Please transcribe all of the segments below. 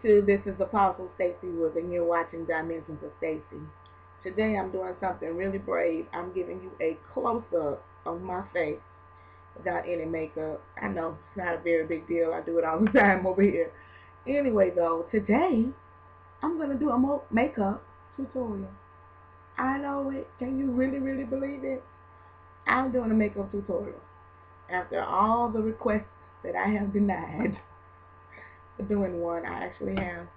YouTube, this is Apostle Stacey Woods, and you're watching Dimensions of Stacey. Today I'm doing something really brave. I'm giving you a close-up of my face without any makeup. I know it's not a very big deal. I do it all the time over here. Anyway, though, today I'm going to do a makeup tutorial. I know it. Can you really believe it? I'm doing a makeup tutorial. After all the requests that I have denied for doing one, I actually have,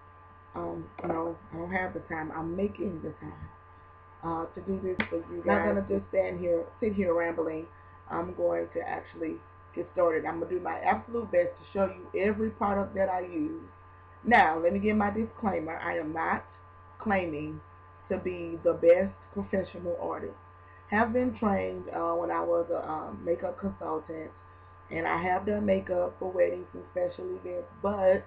no, I don't have the time. I'm making the time to do this for you guys. I'm not going to just sit here rambling. I'm going to actually get started. I'm going to do my absolute best to show you every product that I use. Now, let me give my disclaimer. I am not claiming to be the best professional artist. Have been trained when I was a makeup consultant, and I have done makeup for weddings and special events, but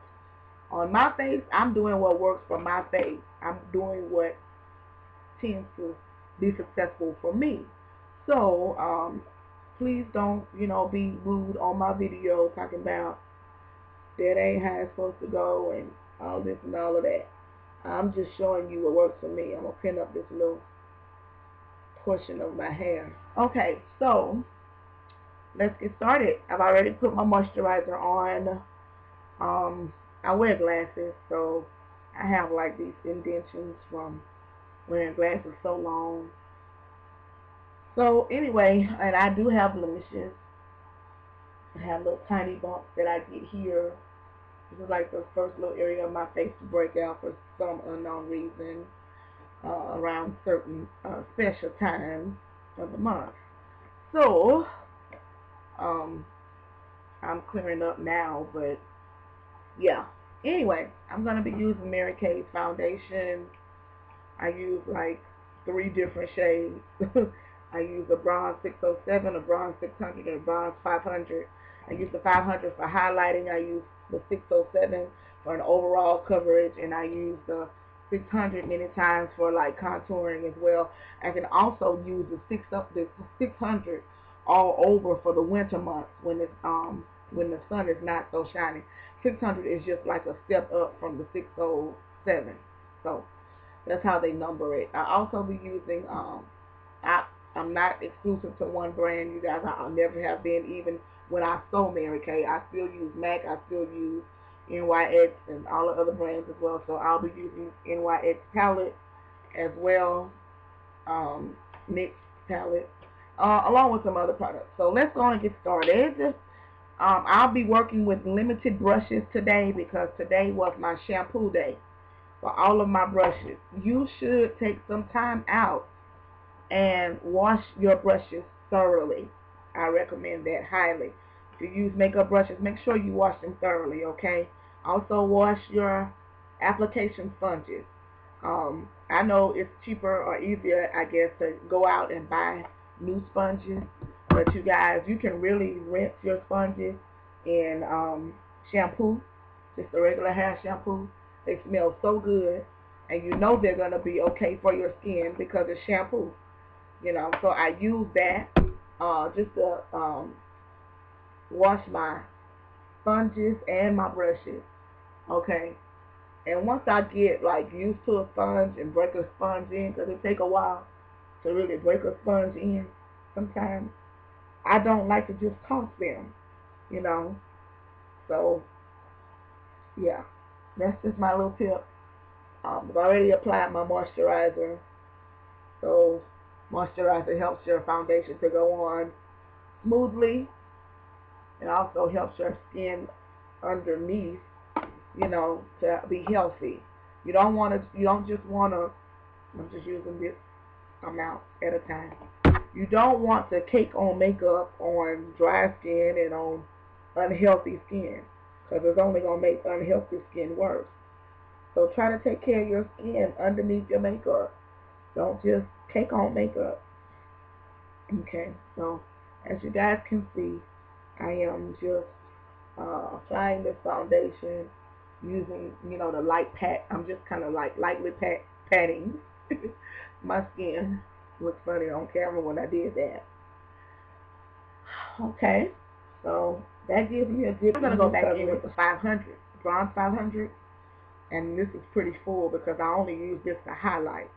on my face, I'm doing what works for my face. I'm doing what tends to be successful for me. So, please don't, be rude on my video talking about that ain't how it's supposed to go and all this and all of that. I'm just showing you what works for me. I'm going to pin up this little portion of my hair. Okay, so let's get started. I've already put my moisturizer on. I wear glasses, so I have like these indentions from wearing glasses so long. So anyway, and I do have blemishes. I have little tiny bumps that I get here. This is like the first little area of my face to break out for some unknown reason around certain special times of the month. So, I'm clearing up now, but yeah. Anyway, I'm going to be using Mary Kay's foundation. I use like 3 different shades. I use a bronze 607, a bronze 600, and a bronze 500. I use the 500 for highlighting. I use the 607 for an overall coverage, and I use the 600 many times for like contouring as well. I can also use the 600 all over for the winter months when the sun is not so shiny. 600 is just like a step up from the 607. So that's how they number it. I also be using I'm not exclusive to one brand, you guys. I'll never have been. Even when I sold Mary Kay, I still use MAC, I still use NYX and all the other brands as well. So I'll be using NYX palette as well, NYX palette, along with some other products. So let's go on and get started. I'll be working with limited brushes today because today was my shampoo day for all of my brushes. You should take some time out and wash your brushes thoroughly. I recommend that highly. If you use makeup brushes, make sure you wash them thoroughly, okay? Also wash your application sponges. I know it's cheaper or easier, I guess, to go out and buy new sponges, but you guys, you can really rinse your sponges in shampoo, just a regular hair shampoo. They smell so good, and you know they're going to be okay for your skin because it's shampoo. So I use that just to wash my sponges and my brushes, okay? And once I get like used to a sponge and break a sponge in, because it takes a while to really break a sponge in sometimes, I don't like to just toss them, So, yeah, that's just my little tip. I've already applied my moisturizer, so moisturizer helps your foundation to go on smoothly. It also helps your skin underneath, to be healthy. You don't just want to, I'm just using this amount at a time. You don't want to cake on makeup on dry skin and on unhealthy skin, because it's only going to make unhealthy skin worse. So try to take care of your skin underneath your makeup. Don't just cake on makeup. Okay, so as you guys can see, I am just applying this foundation using, the light pat. I'm just kind of like lightly patting my skin. Looks funny on camera when I did that. Okay, so that gives me a good. I'm gonna go back in with the 500, bronze 500. and this is pretty full because I only use this to highlight.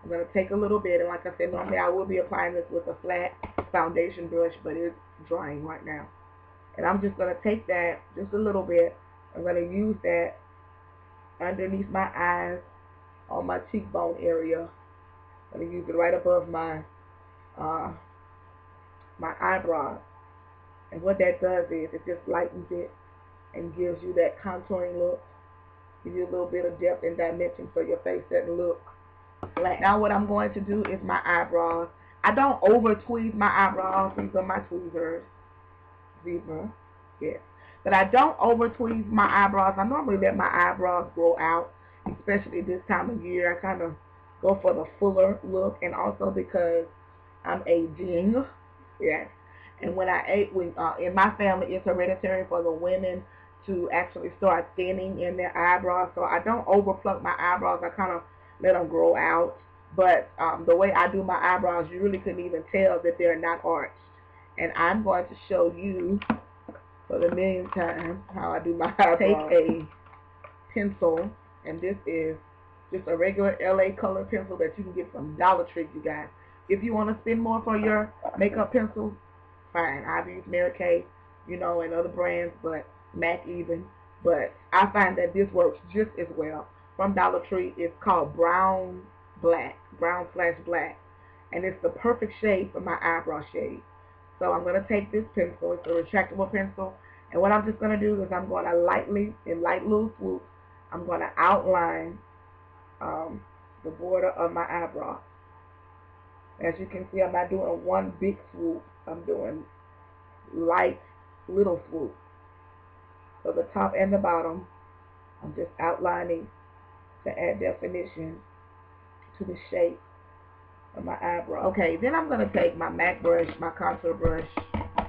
I'm going to take a little bit, and like I said, normally I will be applying this with a flat foundation brush, but it's drying right now. And I'm just going to take that, just a little bit. I'm going to use that underneath my eyes, on my cheekbone area. I'm going to use it right above my my eyebrows. And what that does is it just lightens it and gives you that contouring look. Give you a little bit of depth and dimension so your face doesn't look flat. Now what I'm going to do is my eyebrows. I don't over tweeze my eyebrows. These are my tweezers. Zebra. Yes. But I don't over tweeze my eyebrows. I normally let my eyebrows grow out, especially this time of year. I kind of go for the fuller look, and also because I'm aging. Yes. And when in my family, it's hereditary for the women to actually start thinning in their eyebrows. So I don't over pluck my eyebrows. I kind of let them grow out. But the way I do my eyebrows, you really couldn't even tell that they're not arched. And I'm going to show you for the millionth time how I do my eyebrows. Take a pencil, and this is just a regular LA color pencil that you can get from Dollar Tree, you guys. If you want to spend more for your makeup pencils, fine. I've used Mary Kay, and other brands, but MAC even. But I find that this works just as well. From Dollar Tree, it's called brown /black, and it's the perfect shade for my eyebrow shade. So I'm going to take this pencil. It's a retractable pencil, and what I'm just going to do is I'm going to lightly, in light little swoops, I'm going to outline the border of my eyebrow. As you can see, I'm not doing one big swoop. I'm doing light little swoops. So the top and the bottom, I'm just outlining to add definition to the shape of my eyebrow. Okay, then I'm going to take my MAC brush, my contour brush. I'm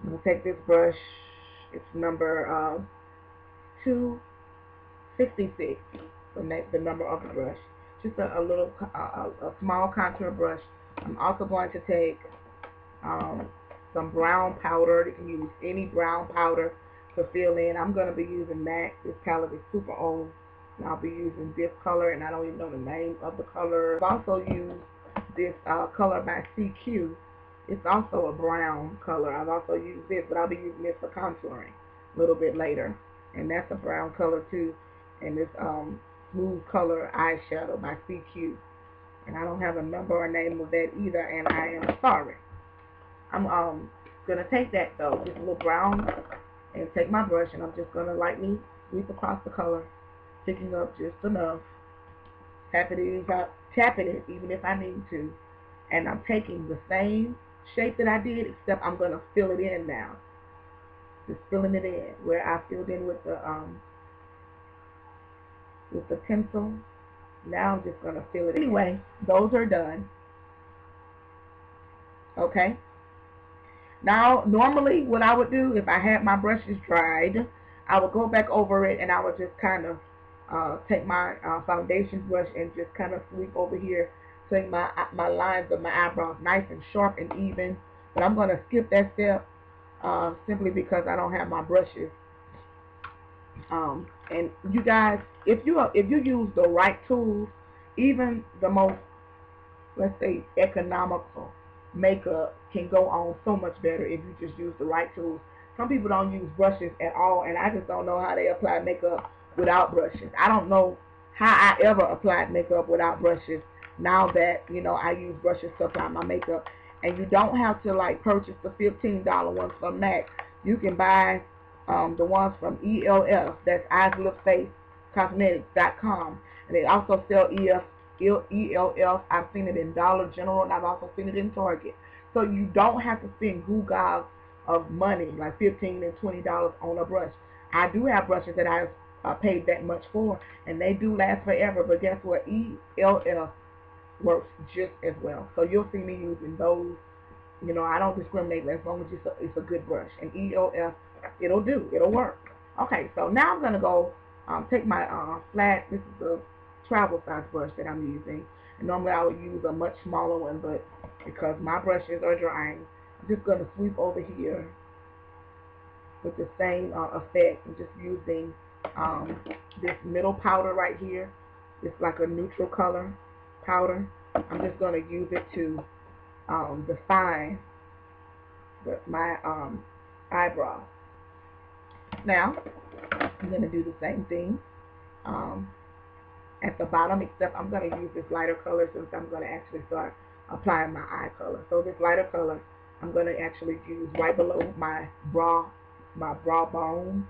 going to take this brush. It's number 266, the number of the brush. Just a small contour brush. I'm also going to take some brown powder. You can use any brown powder to fill in. I'm going to be using MAC. This palette is super old, and I'll be using this color, and I don't even know the name of the color. I've also used this color by CQ. It's also a brown color. I've also used this, but I'll be using this for contouring a little bit later, and that's a brown color too. And this smooth color eyeshadow by CQ, and I don't have a number or name of that either, and I am sorry. I'm gonna take that though, just a little brown, and take my brush, and I'm just gonna lightly sweep across the color, picking up just enough, tapping it even if I need to, and I'm taking the same shape that I did, except I'm gonna fill it in now. Just filling it in where I filled in with the pencil. Now I'm just going to fill it. Anyway, those are done. Okay. Now, normally what I would do if I had my brushes dried, I would go back over it, and I would just kind of take my foundation brush and just kind of sweep over here, so my lines of my eyebrows nice and sharp and even. But I'm going to skip that step simply because I don't have my brushes. And you guys, if you use the right tools, even the most, let's say, economical makeup can go on so much better if you just use the right tools. Some people don't use brushes at all, and I just don't know how they apply makeup without brushes. I don't know how I ever applied makeup without brushes. Now that I use brushes to apply my makeup, and you don't have to like purchase the $15 ones from MAC. You can buy the ones from ELF, that's Eyes, Lips, Face Cosmetics.com, and they also sell ELF. I've seen it in Dollar General, and I've also seen it in Target. So you don't have to spend goo-gaws of money, like $15 and $20 on a brush. I do have brushes that I've paid that much for, and they do last forever, but guess what? ELF works just as well. So you'll see me using those. I don't discriminate as long as it's a good brush. And ELF, it'll work. Okay, so now I'm going to go take my flat, this is the travel size brush that I'm using. And normally I would use a much smaller one, but because my brushes are drying, I'm just going to sweep over here with the same effect. I'm just using this middle powder right here. It's like a neutral color powder. I'm just going to use it to define my eyebrow. Now, I'm going to do the same thing at the bottom, except I'm going to use this lighter color since I'm going to actually start applying my eye color. So this lighter color I'm going to actually use right below my brow bone,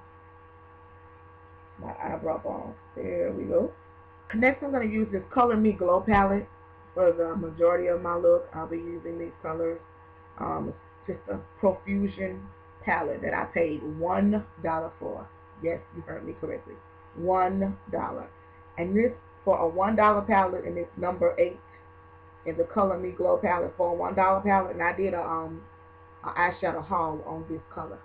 my eyebrow bone. There we go. Next, I'm going to use this Color Me Glow palette for the majority of my look. I'll be using these colors. It's just a profusion palette that I paid $1 for. Yes, you heard me correctly. $1. And this, for a $1 palette, and it's number 8 in the Color Me Glow palette for a $1 palette. And I did a eyeshadow haul on this color.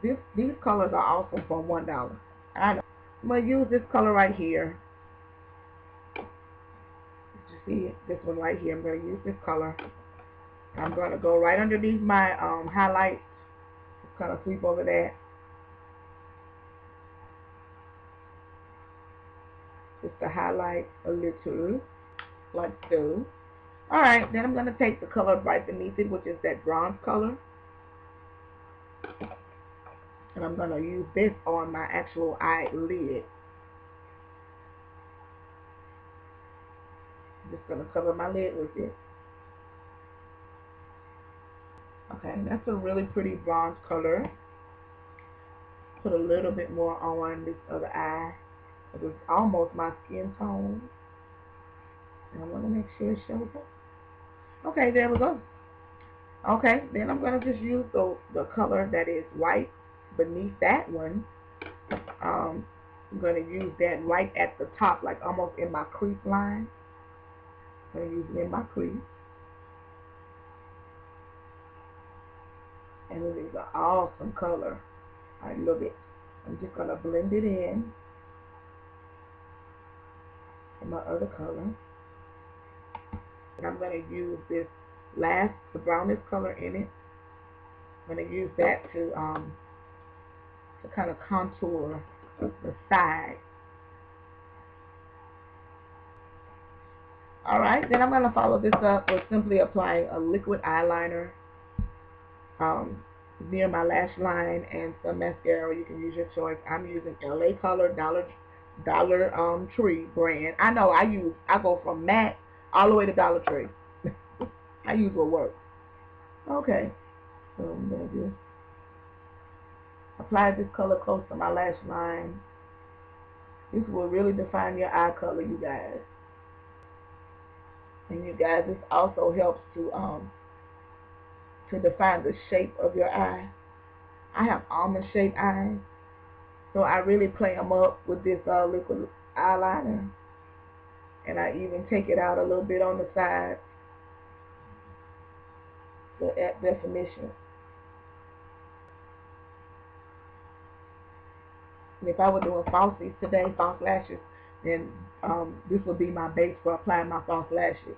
These colors are awesome for $1. I know. I'm going to use this color right here. You see it? This one right here. I'm going to use this color. I'm going to go right underneath my highlight. Just kind of sweep over that. Just to highlight a little, like so. Alright, then I'm going to take the color right beneath it, which is that bronze color. And I'm going to use this on my actual eyelid. I'm just going to cover my lid with it. Okay, that's a really pretty bronze color. Put a little bit more on this other eye. It's almost my skin tone. And I want to make sure it shows up. Okay, there we go. Okay, then I'm going to just use the color that is white beneath that one. I'm going to use that right at the top, like almost in my crease line. I'm going to use it in my crease. And it is an awesome color. I love it. I'm just going to blend it in with my other color. And I'm going to use this the brownish color in it. I'm going to use that to kind of contour the side. Alright, then I'm going to follow this up with simply applying a liquid eyeliner near my lash line and some mascara. You can use your choice. I'm using LA Color Dollar Tree brand. I know I go from MAC all the way to Dollar Tree. I use what works. Okay, so I'm going to just apply this color close to my lash line. This will really define your eye color, you guys. And you guys, this also helps to define the shape of your eye. I have almond shaped eyes, so I really play them up with this liquid eyeliner. And I even take it out a little bit on the side to add definition. And if I were doing falsies today, false lashes, then this would be my base for applying my false lashes,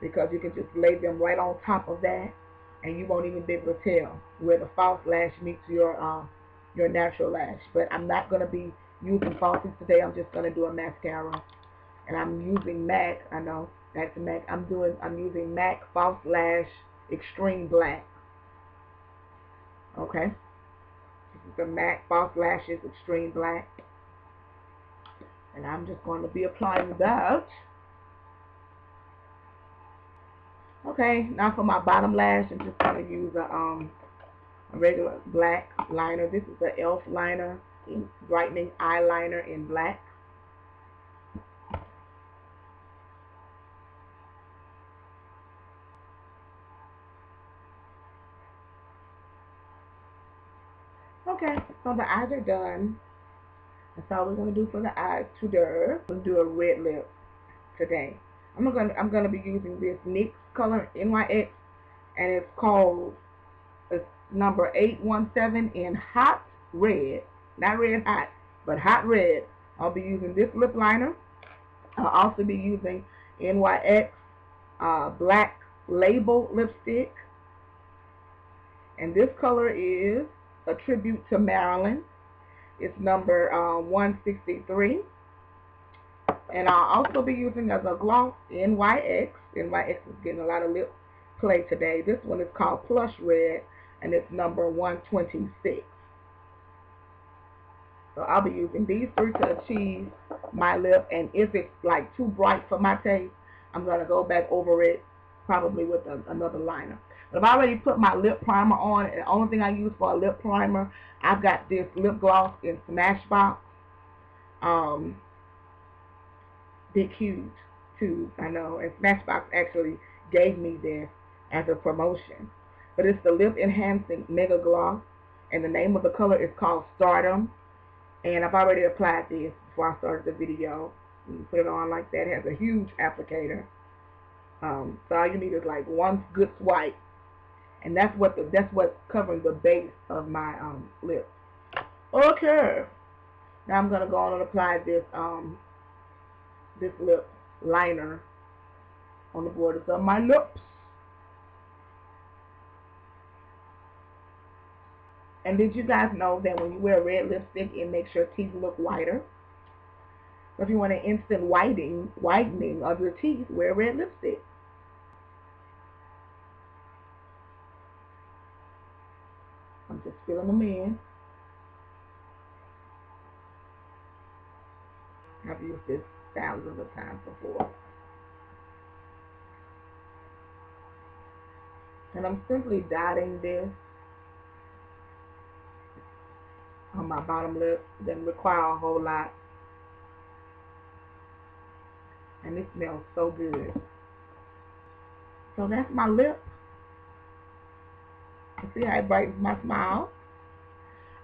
because you can just lay them right on top of that, and you won't even be able to tell where the false lash meets your natural lash. But I'm not going to be using falsies today. I'm just going to do a mascara, and I'm using MAC. I know that's MAC. I'm using MAC False Lash Extreme Black. Okay, this is the MAC False Lashes Extreme Black, and I'm just going to be applying that. Okay, now for my bottom lash, I'm just going to use a regular black liner. This is the e.l.f. liner, brightening eyeliner in black. Okay, so the eyes are done. That's all we're going to do for the eyes today. I'm going to do a red lip today. I'm gonna be using this NYX color NYX, and it's called number 817 in hot red, not red hot, but hot red. I'll be using this lip liner. I'll also be using NYX Black Label lipstick, and this color is a tribute to Marilyn. It's number 163. And I'll also be using as a gloss NYX. NYX is getting a lot of lip play today. This one is called Plush Red, and it's number 126. So I'll be using these three to achieve my lip, and if it's like too bright for my taste, I'm going to go back over it probably with another liner. But I've already put my lip primer on, and the only thing I use for a lip primer, I've got this lip gloss in Smashbox. Big huge tubes, I know, and Smashbox actually gave me this as a promotion. But it's the Lip Enhancing Mega Gloss, and the name of the color is called Stardom. And I've already applied this before I started the video. You put it on like that. It has a huge applicator. So all you need is like one good swipe, and that's what's covering the base of my lips. Okay, now I'm gonna go on and apply this this lip liner on the borders of my lips. And did you guys know that when you wear red lipstick, it makes your teeth look whiter? So if you want an instant whitening of your teeth, wear red lipstick. I'm just filling them in. I've used this thousands of times before. And I'm simply dotting this on my bottom lip. Doesn't require a whole lot. And it smells so good. So that's my lip. You see how it brightens my smile?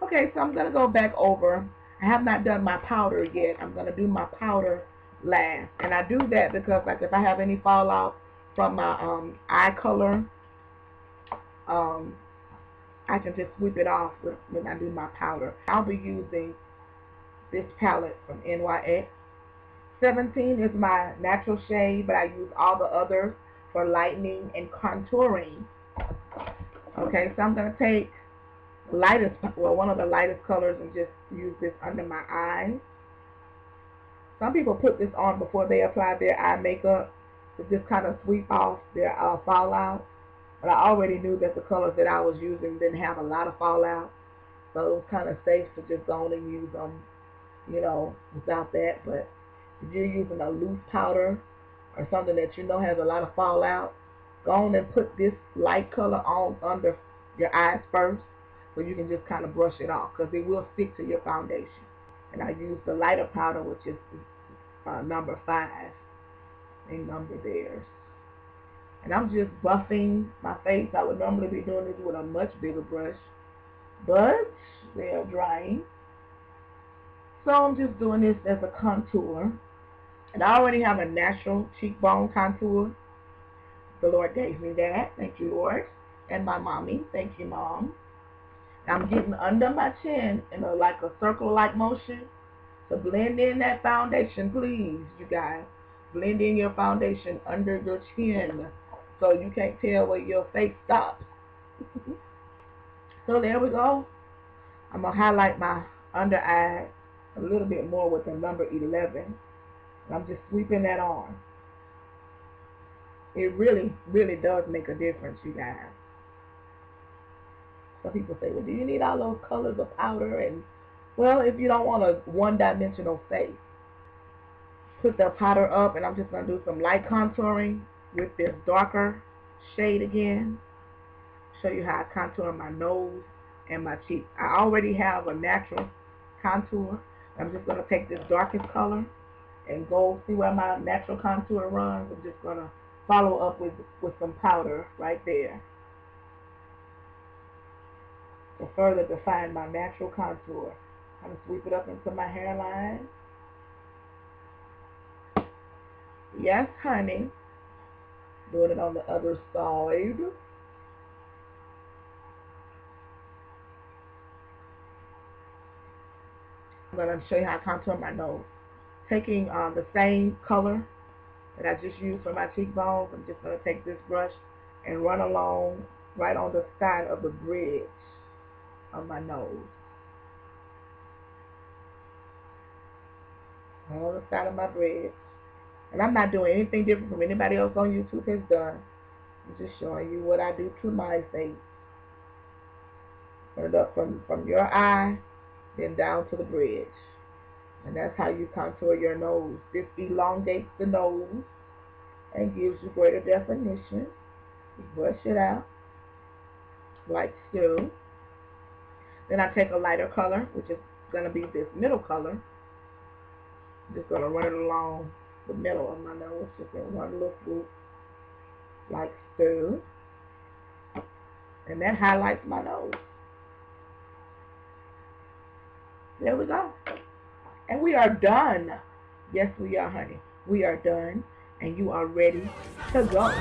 Okay, so I'm going to go back over. I have not done my powder yet. I'm going to do my powder last. And I do that because, like, if I have any fallout from my eye color, I can just sweep it off when I do my powder. I'll be using this palette from NYX. 17 is my natural shade, but I use all the others for lightening and contouring. Okay, so I'm going to take one of the lightest colors and just use this under my eyes. Some people put this on before they apply their eye makeup to just kind of sweep off their fallout. But I already knew that the colors that I was using didn't have a lot of fallout, so it was kind of safe to just go on and use them, you know, without that. But if you're using a loose powder or something that you know has a lot of fallout, go on and put this light color on under your eyes first, so you can just kind of brush it off, because it will stick to your foundation. And I use the lighter powder, which is number 5. They number theirs. And I'm just buffing my face. I would normally be doing this with a much bigger brush, but they are drying. So I'm just doing this as a contour. And I already have a natural cheekbone contour. The Lord gave me that. Thank you, Lord. And my mommy. Thank you, Mom. I'm getting under my chin in like a circle-like motion to blend in that foundation. Please, you guys, blend in your foundation under your chin so you can't tell where your face stops. So there we go. I'm going to highlight my under eye a little bit more with the number 11. And I'm just sweeping that on. It really, really does make a difference, you guys. Some people say, well, do you need all those colors of powder? And, well, if you don't want a one-dimensional face, put the powder up, and I'm just going to do some light contouring with this darker shade again. Show you how I contour my nose and my cheek. I already have a natural contour. I'm just going to take this darkest color and go see where my natural contour runs. I'm just going to follow up with some powder right there to further define my natural contour. I'm going to sweep it up into my hairline. Yes, honey. Doing it on the other side. I'm going to show you how I contour my nose. Taking the same color that I just used for my cheekbones, I'm just going to take this brush and run along right on the side of the bridge of my nose. on the side of my bridge. And I'm not doing anything different from anybody else on YouTube has done. I'm just showing you what I do to my face. Put it up from your eye, then down to the bridge. And that's how you contour your nose. This elongates the nose and gives you greater definition. You brush it out like so. Then I take a lighter color, which is going to be this middle color. I'm just going to run it along the middle of my nose, just in one little swoop, like so. And that highlights my nose. There we go. And we are done. Yes, we are, honey. We are done. And you are ready to go.